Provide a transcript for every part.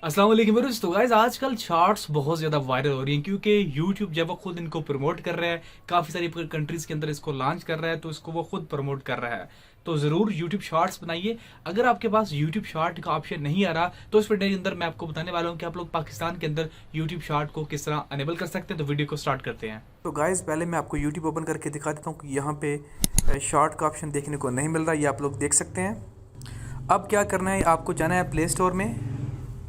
अस्सलाम वालेकुम व्यूअर्स। तो गाइस आजकल शॉर्ट्स बहुत ज़्यादा वायरल हो रही हैं क्योंकि यूट्यूब जब वो खुद इनको प्रमोट कर रहा है, काफ़ी सारी कंट्रीज़ के अंदर इसको लॉन्च कर रहा है, तो इसको वो खुद प्रमोट कर रहा है। तो ज़रूर यूट्यूब शॉर्ट्स बनाइए। अगर आपके पास यूट्यूब शॉर्ट का ऑप्शन नहीं आ रहा तो इस वीडियो के अंदर मैं आपको बताने वाला हूँ कि आप लोग पाकिस्तान के अंदर यूट्यूब शॉर्ट को किस तरह अनेबल कर सकते हैं। तो वीडियो को स्टार्ट करते हैं। तो गाइस पहले मैं आपको यूट्यूब ओपन करके दिखा देता हूँ कि यहाँ पे शॉर्ट का ऑप्शन देखने को नहीं मिल रहा, ये आप लोग देख सकते हैं। अब क्या करना है, आपको जाना है प्ले स्टोर में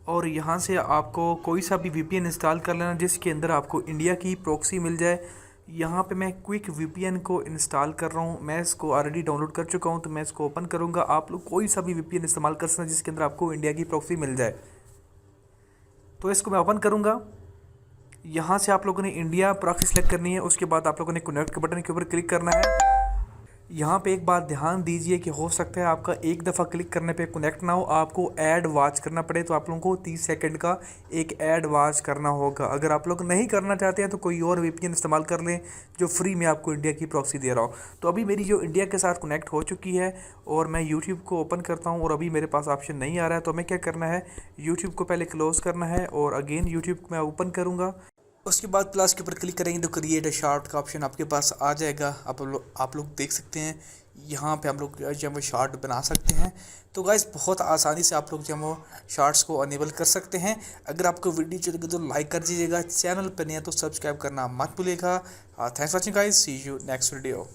और यहाँ से आपको कोई सा भी वीपीएन इंस्टॉल कर लेना जिसके अंदर आपको इंडिया की प्रॉक्सी मिल जाए। यहाँ पे मैं क्विक वीपीएन को इंस्टॉल कर रहा हूँ, मैं इसको ऑलरेडी डाउनलोड कर चुका हूँ, तो मैं इसको ओपन करूँगा। आप लोग कोई सा भी वीपीएन इस्तेमाल कर सकते हैं जिसके अंदर आपको इंडिया की प्रॉक्सी मिल जाए। तो इसको मैं ओपन करूँगा। यहाँ से आप लोगों ने इंडिया प्रॉक्सी सेलेक्ट करनी है, उसके बाद आप लोगों ने कनेक्ट के बटन के ऊपर क्लिक करना है। यहाँ पे एक बात ध्यान दीजिए कि हो सकता है आपका एक दफ़ा क्लिक करने पे कनेक्ट ना हो, आपको ऐड वॉच करना पड़े, तो आप लोगों को 30 सेकंड का एक ऐड वॉच करना होगा। अगर आप लोग नहीं करना चाहते हैं तो कोई और वीपीएन इस्तेमाल कर लें जो फ्री में आपको इंडिया की प्रॉक्सी दे रहा हो। तो अभी मेरी जो इंडिया के साथ कनेक्ट हो चुकी है और मैं यूट्यूब को ओपन करता हूँ और अभी मेरे पास ऑप्शन नहीं आ रहा है, तो हमें क्या करना है, यूट्यूब को पहले क्लोज़ करना है और अगेन यूट्यूब को मैं ओपन करूँगा। उसके बाद प्लस के ऊपर क्लिक करेंगे तो क्रिएट अ शॉर्ट का ऑप्शन आपके पास आ जाएगा। आप लोग देख सकते हैं, यहाँ पे आप लोग जो वो शॉर्ट बना सकते हैं। तो गाइस बहुत आसानी से आप लोग जो वो शॉर्ट्स को अनेबल कर सकते हैं। अगर आपको वीडियो अच्छी लगे तो लाइक कर दीजिएगा, चैनल पर नहीं है तो सब्सक्राइब करना मत भूलिएगा। Thanks watching guys, see you next video.